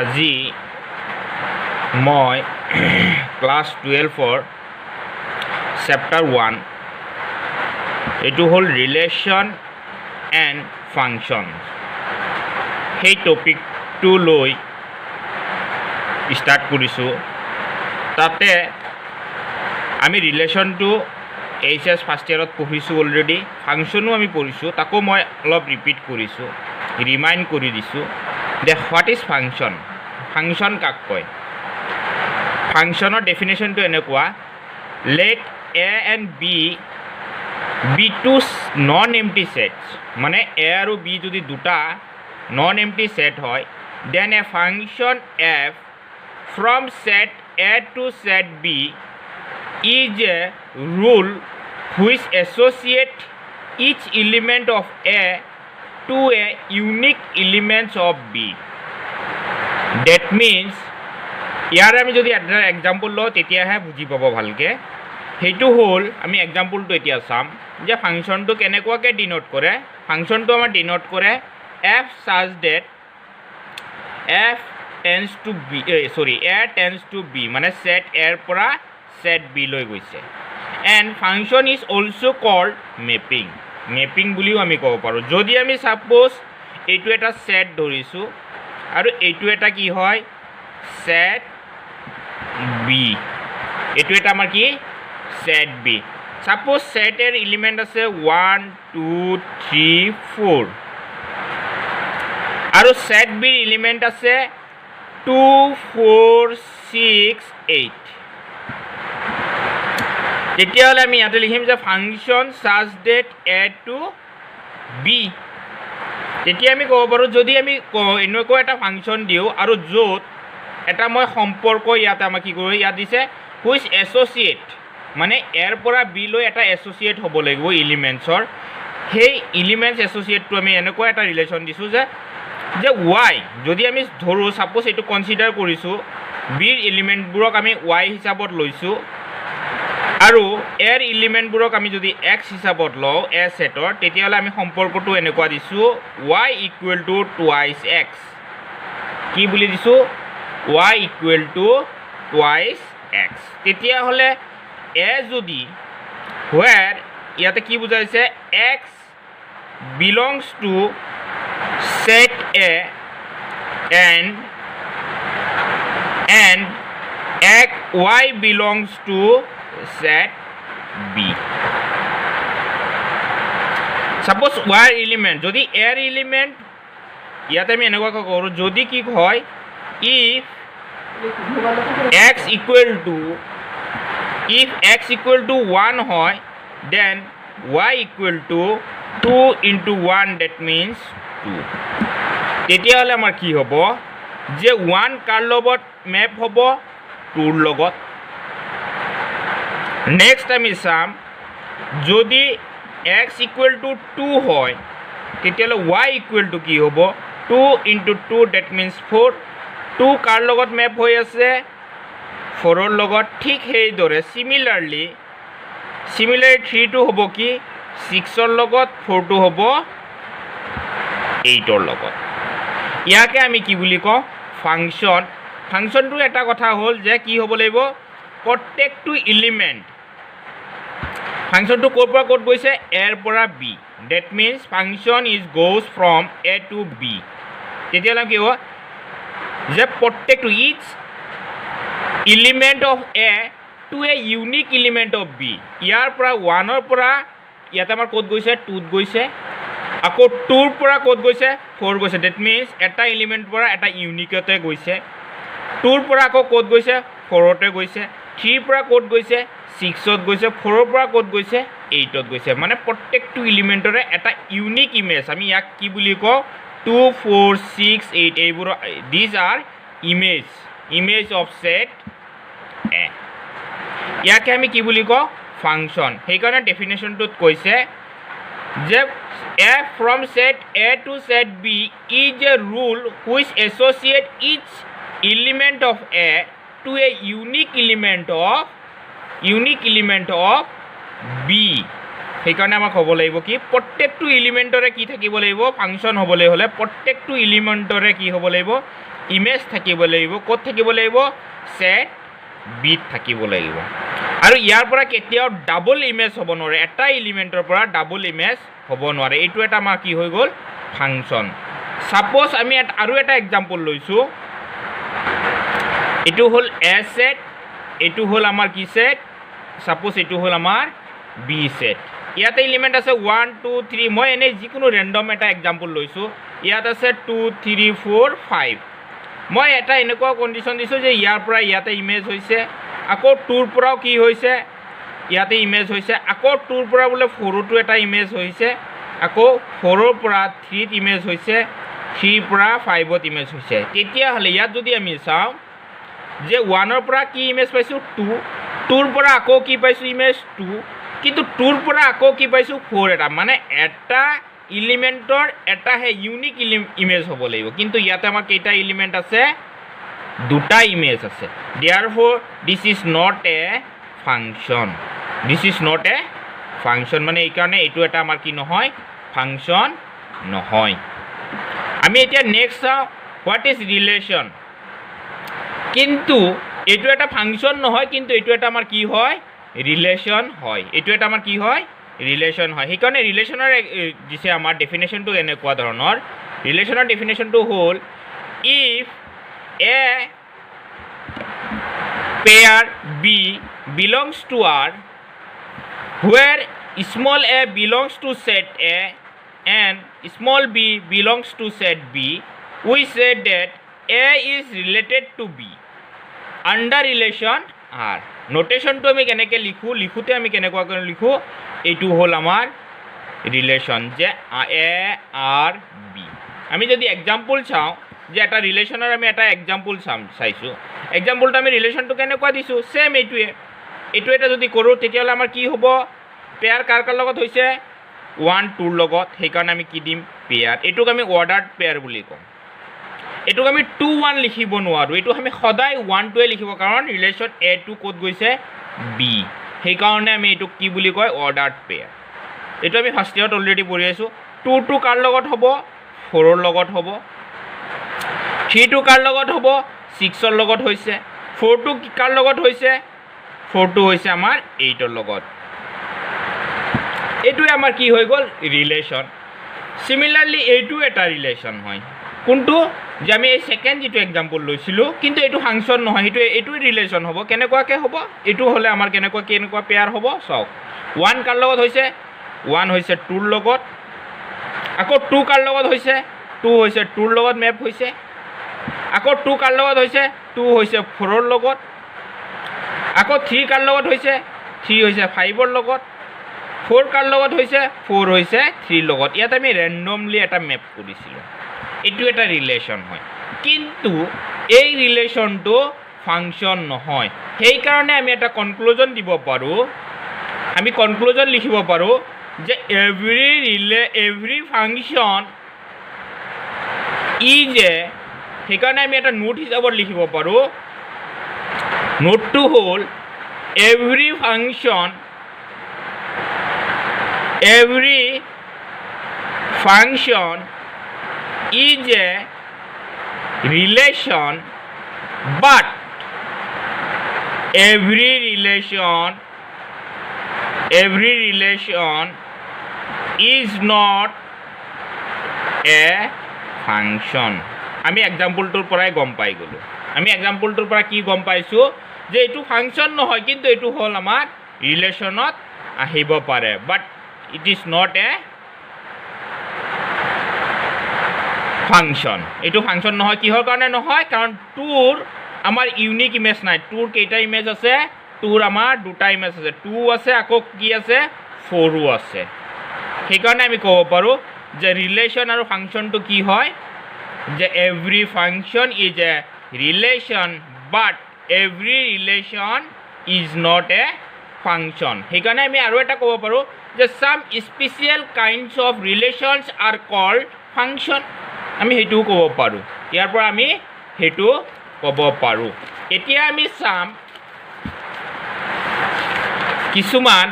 আজি মই class 12 chapter 1 এটো হল ৰিলেশন এণ্ড ফাংশন সেই টপিকটো লৈ স্টাৰ্ট কৰিছো তাতে আমি ৰিলেশনটো এইচএস ফাৰ্স্ট ইয়াৰত পঢ়িছো অলৰেডি ফাংশনো আমি পঢ়িছো তাকো মই অলপ ৰিপিট কৰিছো ৰিমাইন্ড কৰি দিছো যে হোৱাট ইজ ফাংশন ফাংশন কাক কয় ফাংশনৰ ডেফিনেশনটো এনেকুৱা let a and b be two non-empty sets মানে a আৰু b যদি দুটা non-empty set হয় then a function f from set a to set b is a rule which associate each element of a to a unique elements of b that means ইয়াৰ আমি যদি এটা example লওঁ তেতিয়াহে বুজি পাব ভালকে হেতু হল আমি এক্সাম্পলটো এতিয়া চাম যে ফাংশনটো কেনেকুৱাকে ডিনোট কৰে ফাংশনটো আমাৰ ডিনোট কৰে f such that f tends to b a tends to b মানে set a ৰ পৰা set b লৈ গৈছে and function is also called mapping mapping বুলিও আমি ক'ব পাৰো যদি আমি সাপোজ এইটো এটা set ধৰিছো আৰু এইটো এটা কি হয় set b এটো এটা আমাৰ কি set b সাপোজ set এৰ এলিমেন্ট আছে 1 2 3 4 আৰু set b এর এলিমেন্ট আছে 2 4 6 8 তেতিয়াহলে আমি ইয়াতে লিখিম যে function such that a to b তেতিয়া আমি ক'ব পাৰো যদি আমি এনেকুৱা এটা ফাংশন দিও আৰু য'ত এটা মই সম্পৰ্ক ইয়াতে আমাক কি কৰিব ইয়াত দিছে which associate মানে এৰ পৰা বি লৈ এটা এছ'চিয়েট হ'ব লাগিব এলিমেন্টছৰ সেই এলিমেন্টছ এছ'চিয়েটটো আমি এনেকুৱা এটা ৰিলেশন দিছো যে y যদি আমি ধৰো সাপোজ এটো কনসিডাৰ কৰিছো বিৰ এলিমেন্টবোৰক আমি y হিচাপত লৈছো আৰু এৰ এলিমেন্টবোৰক আমি যদি x হিচাপত লওঁ a সেটৰ তেতিয়াহলে আমি সম্পৰ্কটো এনেকুৱা দিছো y = twice x কি বুলি দিছো y = twice x তেতিয়াহলে a যদি where ইয়াতে কি বুজাইছে x belongs to set a and y belongs to set b suppose y element যদি a element ইয়াতে আমি এনেকুৱা কৰো যদি কি হয় if x equal to 1 হয় then y equal to 2 into 1 that means 2 তেতিয়াহলে আমাৰ কি হ'ব যে 1 কাৰ লগত ম্যাপ হ'ব 2 ৰ লগত নেক্সট আমি চাম যদি x equal to 2 হয় তেতিয়াহলে y equal to কি হ'ব 2 into 2 that means 4 2 কাৰ লগত ম্যাপ হৈ আছে 4 ৰ লগত ঠিক হেই দৰে সিমিলাৰলি 3 টো হ'ব কি 6 ৰ লগত 4 টো হ'ব 8 ৰ লগত ইয়াকে আমি কি বুলি কওঁ ফাংশন ফাংশনটো এটা কথা হ'ল যে কি হ'ব লাগিব প্ৰত্যেকটো এলিমেন্ট ফাংশনটো ক'ৰ পৰা ক'ত গৈছে a ৰ পৰা b that means function is goes from a to b তেতিয়াহলে কি হ'ব যে প্ৰত্যেকটো each element of a to a unique element of b ইয়াৰ পৰা 1 ৰ পৰা ইয়াতে আমাৰ ক'ত গৈছে 2 ত গৈছে আকৌ 2 ৰ পৰা ক'ত গৈছে 4 গৈছে that means এটা এলিমেন্ট পৰা এটা ইউনিকতে গৈছে 2 ৰ পৰা আকৌ ক'ত গৈছে 4 তে গৈছে 3 ৰ পৰা ক'ত গৈছে 6 ত গৈছে 4 ৰ পৰা ক'ত গৈছে 8 ত গৈছে মানে প্ৰত্যেকটো এলিমেন্টৰে এটা ইউনিক ইমেজ আমি ইয়াক কি বুলি কওঁ 2 4 6 8 এইবোৰ these are image of set a ইয়াকে আমি কি বুলি কওঁ ফাংশন সেইকাৰণে ডেফিনেশনটোত কৈছে যে f from set a to set b is a rule which associate each element of a to a unique element of b সেইকাৰণে আমাক হ'ব লাগিব কি প্ৰত্যেকটো এলিমেন্টৰে কি থাকিব লাগিব ফাংশন হ'বলৈ হলে প্ৰত্যেকটো এলিমেন্টৰে কি হ'ব লাগিব ইমেজ থাকিব লাগিব ক'ত থাকিব লাগিব সেট বিত থাকিব লাগিব আৰু ইয়াৰ পৰা কেতিয়াও ডাবল ইমেজ হ'ব নোৱাৰে এটা এলিমেন্টৰ পৰা ডাবল ইমেজ হ'ব নোৱাৰে এইটো এটা আমাৰ কি হৈ গ'ল ফাংচন সাপোজ আমি আৰু এটা एग्जांपल লৈছো এটো হল এ সেট এটো হল আমাৰ কি সেট সাপোজ এটো হল আমাৰ বি সেট ইয়াতে এলিমেন্ট আছে 1 2 3 মই এনে যিকোনো ৰেন্ডম এটা एग्जांपल লৈছো ইয়াত আছে 2 3 4 5 মই এটা এনেকুৱা কন্ডিশন দিছো যে ইয়াৰ পৰা ইয়াতে ইমেজ হৈছে আকৌ 2 ৰ পৰাও কি হৈছে ইয়াতে ইমেজ হৈছে আকৌ 2 ৰ পৰা বলে 4 টো এটা ইমেজ হৈছে আকৌ 4 ৰ পৰা 3 ত ইমেজ হৈছে 3 ৰ পৰা 5 ত ইমেজ হৈছে তেতিয়া হলে ইয়াত যদি আমি চাও যে 1 ৰ পৰা কি ইমেজ পাইছো 2 2 ৰ পৰা আকৌ কি পাইছো ইমেজ 2 কিন্তু 2 ৰ পৰা আকৌ কি পাইছো 4 এটা মানে এটা এলিমেন্টৰ এটা হে ইউনিক ইমেজ হ'ব লাগিব কিন্তু ইয়াতে আমাৰ কেইটা এলিমেন্ট আছে দুটা ইমেজ আছে therefore this is not a function this is not a function মানে এই কাৰণে এটো এটা আমাৰ কি নহয় ফাংচন নহয় আমি এতিয়া নেক্সট চাও what is relation কিন্তু এটো এটা ফাংচন নহয় কিন্তু এটো এটা আমাৰ কি হয় ৰিলেশন হয় এটো এটা আমাৰ কি হয় ৰিলেশন হয় হেকাৰণে ৰিলেশনৰ দিছে আমাৰ ডেফিনেশনটো এনেকুৱা ধৰণৰ ৰিলেশনৰ ডেফিনেশনটো হ'ল if a pair b belongs to R where small a belongs to set A and small b belongs to set B we say that A is related to B under relation R notation তো আমি কেনেকে লিখো লিখুতে আমি কেনেকুৱা কৰি লিখো এইটো হল আমাৰ ৰিলেশন যে এ আৰ বি আমি যদি एग्जांपल চাও যে এটা ৰিলেশনৰ আমি এটা एग्जांपल চাইছো एग्जांपलটো আমি ৰিলেশনটো কেনেকুৱা দিছো সেম এইটোৱে এইটো এটা যদি কৰো তেতিয়া হলে আমাৰ কি হ'ব পেয়াৰ কাৰ কাৰ লগত হৈছে 1 2 ৰ লগত সেই কাৰণে আমি কি দিম পেয়াৰ এটোক আমি অৰ্ডাৰড পেয়াৰ বুলি কম এটোক আমি 2 1 লিখিব নোৱাৰো এটো আমি সদায় 1 2 লিখিব কাৰণ ৰিলেশন a টু কোড গৈছে b সেই কাৰণে আমি এটো কি বুলি কয় অৰ্ডাৰড পেয়াৰ এটো আমি ফাৰ্স্ট ইয়াৰত অলৰেডি পঢ়ি আছো 2 2 কাৰ লগত হ'ব 4 ৰ লগত হ'ব 3 2 কাৰ লগত হ'ব 6 ৰ লগত হৈছে 4 2 কাৰ লগত হৈছে 4 2 হৈছে আমাৰ 8 ৰ লগত এটো আমাৰ কি হৈ গল ৰিলেশন সিমিলারলি এইটো এটা রিলেশন হয় কোনটো যে আমি এই সেকেন্ড যেটো एग्जांपल লৈছিলো কিন্তু এটো ফাংশন নহয় এটো রিলেশন হ'ব কেনেকুৱাকে হ'ব এটো হলে আমাৰ কেনেকুৱা পেয়াৰ হ'ব সক 1 কাৰ লগত হৈছে 1 হৈছে 2 ৰ লগত আকৌ 2 কাৰ লগত হৈছে 2 হৈছে 2 ৰ লগত ম্যাপ হৈছে আকৌ 2 কাৰ লগত হৈছে 2 হৈছে 4 ৰ লগত আকৌ 3 কাৰ লগত হৈছে 3 হৈছে 5 ৰ লগত 4 কাৰ লগত হৈছে 4 হৈছে 3 লগত ইয়াত আমি ৰেন্ডমলি এটা ম্যাপ কৰিছিলো এটো এটা ৰিলেশন হয় কিন্তু এই ৰিলেশনটো ফাংশন নহয় সেই কাৰণে আমি এটা কনক্লুজন দিব পাৰো আমি কনক্লুজন লিখিব পাৰো যে এভৰি ফাংশন ইজ এ সেই কাৰণে আমি এটা নোট হিচাপত লিখিব পাৰো নোটটো হ'ল every function is a relation but every relation is not a function আমি एग्जांपलটোৰ পৰাই গম পাই গলো আমি एग्जांपलটোৰ পৰা কি গম পাইছো যে এটো ফাংশন নহয় কিন্তু এটো হল আমাৰ ৰিলেশনত আহিব পাৰে but it is not a function এটো ফাংশন নহয় কিহৰ কাৰণে নহয় কাৰণ 2 ৰ আমাৰ ইউনিক ইমেজ নাই 2 ৰ কেইটা ইমেজ আছে 2 ৰ আমাৰ দুটা ইমেজ আছে 2 আছে আকৌ কি আছে 4 ও আছে সেই কাৰণে আমি ক'ব পাৰো যে ৰিলেশন আৰু ফাংশনটো কি হয় যে every function is a relation but every relation is not a function সেই কাৰণে আমি আৰু এটা ক'ব পাৰো যে some special kinds of relations are called function আমি হেতু ক'ব পাৰো ইয়াৰ পৰা আমি হেতু ক'ব পাৰো এতিয়া আমি সাম কিছুমান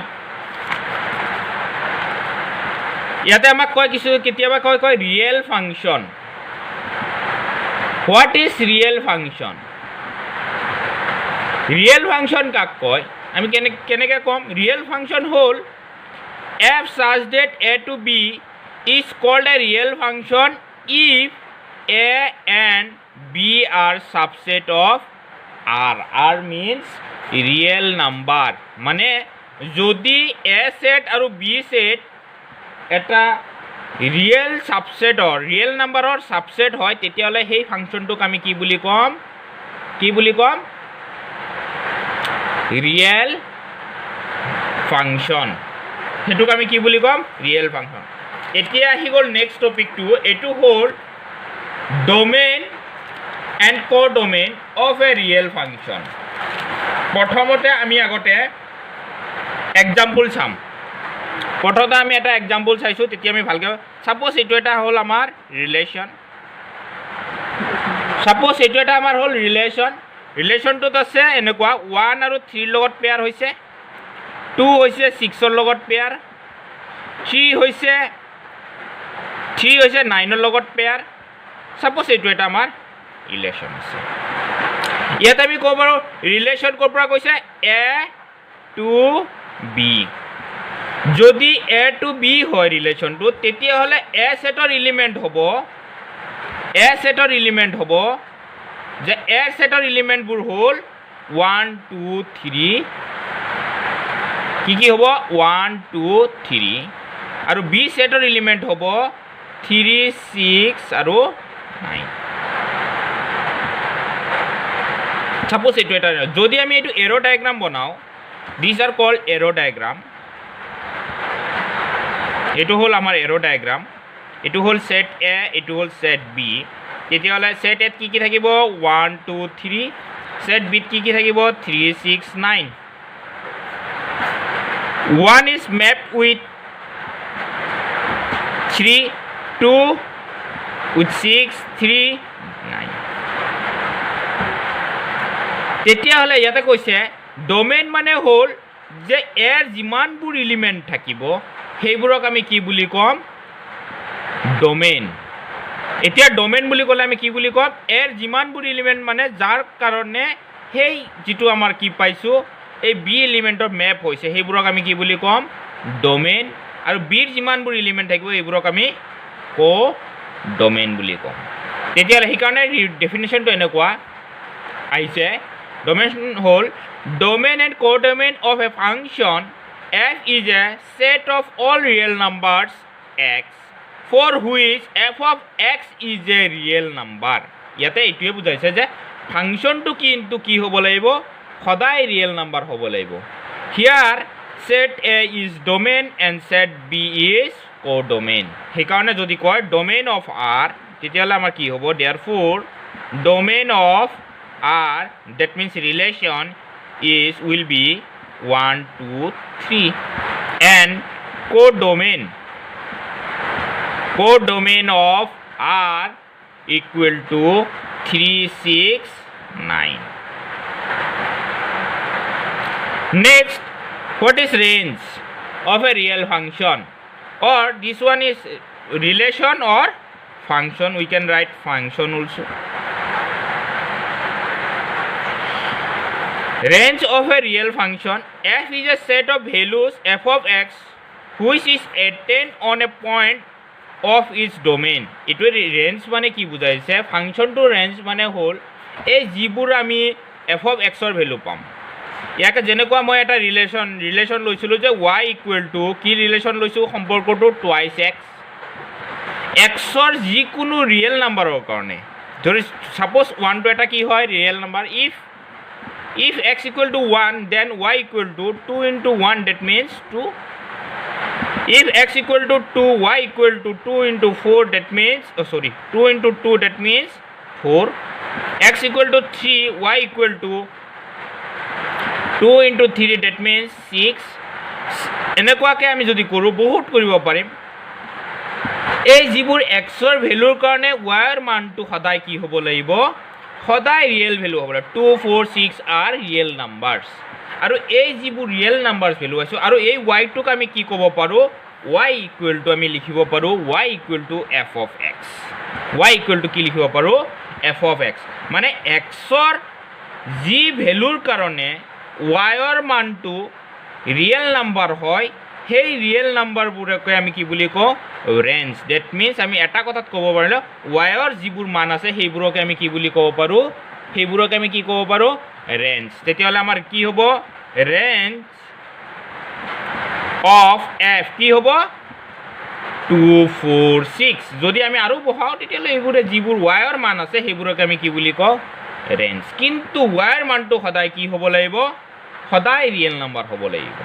ইয়াতে আমাক কয় কিছু কেতিয়াবা কয় real function what is real function real function কাক কয় আমি কেনেকৈ ক'ম ৰিয়েল ফাংচন হ'ল f such that a to b is called a real function if a and b are subset of r r means real number মানে যদি a set আৰু b set এটা ৰিয়েল সাবসেটৰ ৰিয়েল নাম্বাৰৰ subset হয় তেতিয়াহ'লে সেই ফাংচনটোক আমি কি বুলি ক'ম ৰিয়েল ফাংচন হেতুক আমি কি বুলি ক'ম ৰিয়েল ফাংচন এতিয়া আহি গ'ল নেক্সট টপিকটো এটো হ'ল domain and codomain of A real function প্ৰথমতে আমি আগতে এক্সাম্পল চাম প্ৰথমতে আমি এটা এক্সাম্পল চাইছোঁ তেতিয়া আমি ভালকৈ সাপোজ এইটো এটা হ'ল আমাৰ ৰিলেশ্যন ৰিলেশ্যনটোত আছে এনেকুৱা 1 আৰু 3 লগত পেয়াৰ হৈছে 2 হৈছে 6 লগত পেয়াৰ 3 হৈছে 9 লগত পেয়াৰ সাপোজ এইটো এটা আমাৰ ৰিলেশ্যন আছে ইয়াত আমি ক'ব পাৰোঁ ৰিলেশ্যন ক'ৰ পৰা কৈছে a to b যদি a to b হয় ৰিলেশ্যনটো তেতিয়াহ'লে a সেটৰ এলিমেন্ট হ'ব যে a সেটৰ এলিমেন্টবোৰ হ'ল 1 2 3 কি হ'ব 1 2 3 আৰু b সেটৰ এলিমেন্ট হ'ব 3 6 আৰু 9 সাপোজ এইটো এটা যদি আমি এইটো এৰো ডায়াগ্ৰাম বনাও this R cold arrow diagram এইটো হ'ল আমাৰ এৰো ডায়াগ্ৰাম এইটো হ'ল সেট a এইটো হ'ল সেট b তেতিয়াহ'লে সেট a কি থাকিব 1 2 3 সেট b কি থাকিব 3 6 9 1 is mapped with 3 2 with 6 3 9 তেতিয়াহ'লে ইয়াতে কৈছে ডোমেইন মানে হ'ল যে এৰ যিমানবোৰ এলিমেন্ট থাকিব সেইবোৰক আমি কি বুলি ক'ম ডোমেইন এতিয়া ডোমেইন বুলি ক'লে আমি কি বুলি ক'ম এৰ যিমানবোৰ এলিমেন্ট মানে যাৰ কাৰণে সেই যেটো আমাৰ কি পাইছো এই বি এলিমেন্টৰ মেপ হৈছে সেইবোৰক আমি কি বুলি ক'ম ডোমেইন আৰু বিৰ যিমানবোৰ এলিমেন্ট থাকিব এইবোৰক আমি কো ডোমেইন বুলি ক'ম তেতিয়াহ'লে সেইকাৰণে ডেফিনেশ্যনটো এনেকুৱা আহিছে domain whole domain and codomain of a function f is a set of all real numbers x for which f of x is a real number ইয়াতে এইটোৱে বুজাইছে যে ফাংশনটো কিন্তু কি হ'ব লাগিব সদায় ৰিয়েল নাম্বাৰ হ'ব লাগিব হিয়াৰ set a is domain and set b is codomain সেইকাৰণে যদি কয় domain of r তেতিয়াহ'লে আমাৰ কি হ'ব therefore domain of R that means relation will be 1 2 3 and codomain of R equal to 3 6 9 next what is range of a real function or this one is relation or function we can write function also range of a real function f is a set of values f of x which is attained on a point of its domain it will range মানে কি বুজাইছে function two range মানে হ'ল এই যিবোৰ আমি f of x ৰ value পাম ইয়াকে যেনেকুৱা মই এটা ৰিলেশ্যন লৈছিলো যে y ইকুৱেল টু কি ৰিলেশ্যন লৈছো সম্পৰ্কটো টুৱাইস x ৰ যিকোনো ৰিয়েল নাম্বাৰৰ কাৰণে ধৰি সাপোজ 1 টো এটা কি হয় real number if x equal to 1 then y equal to 2 into 1 that means 2 if x equal to 2 y equal to 2 into 4 that means 2 into 2 that means 4 x equal to 3 y equal to 2 into 3 that means 6 এনেকুৱাকে আমি যদি কৰো বহুত কৰিব পাৰিম এই যিবোৰ x ৰ ভ্যালুৰ কাৰণে y ৰ মানটো সদায় কি হ'ব লাগিব সদায় ৰিয়েল ভ্যালু হ'ব 2 4 6 are real numbers আৰু এই যিবোৰ ৰিয়েল নাম্বাৰছ ভ্যালু আছে আৰু এই y টোক আমি কি ক'ব পাৰো y ইকুৱেল টু আমি লিখিব পাৰো y equal to f of x y equal to কি লিখিব পাৰো এফ অফ এক্স মানে এক্সৰ যি ভেলুৰ কাৰণে ৱাইৰ মানটো ৰিয়েল নাম্বাৰ হয় সেই ৰিয়েল নাম্বাৰবোৰকে আমি কি বুলি কওঁ ৰেঞ্জ ডেট মিনছ আমি এটা কথাত ক'ব পাৰিলে ৱাইৰ যিবোৰ মান আছে সেইবোৰকে আমি কি বুলি ক'ব পাৰোঁ সেইবোৰকে আমি কি ক'ব পাৰোঁ ৰেঞ্জ তেতিয়াহ'লে আমাৰ কি হ'ব ৰেঞ্জ অফ এফ কি হ'ব 2 4 6 যদি আমি আৰু বহাওঁ তেতিয়াহ'লে এইবোৰে যিবোৰ ৱাইৰ মান আছে সেইবোৰকে আমি কি বুলি কওঁ ৰেঞ্জ কিন্তু ৱাইৰ মানটো সদায় কি হ'ব লাগিব সদায় ৰিয়েল নাম্বাৰ হ'ব লাগিব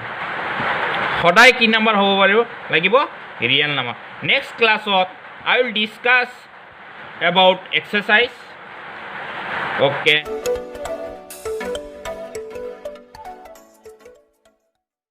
সদায় কি নাম্বাৰ হ'ব পাৰিব লাগিব ৰিয়েল নাম্বাৰ নেক্সট ক্লাছত I will discuss about exercise okay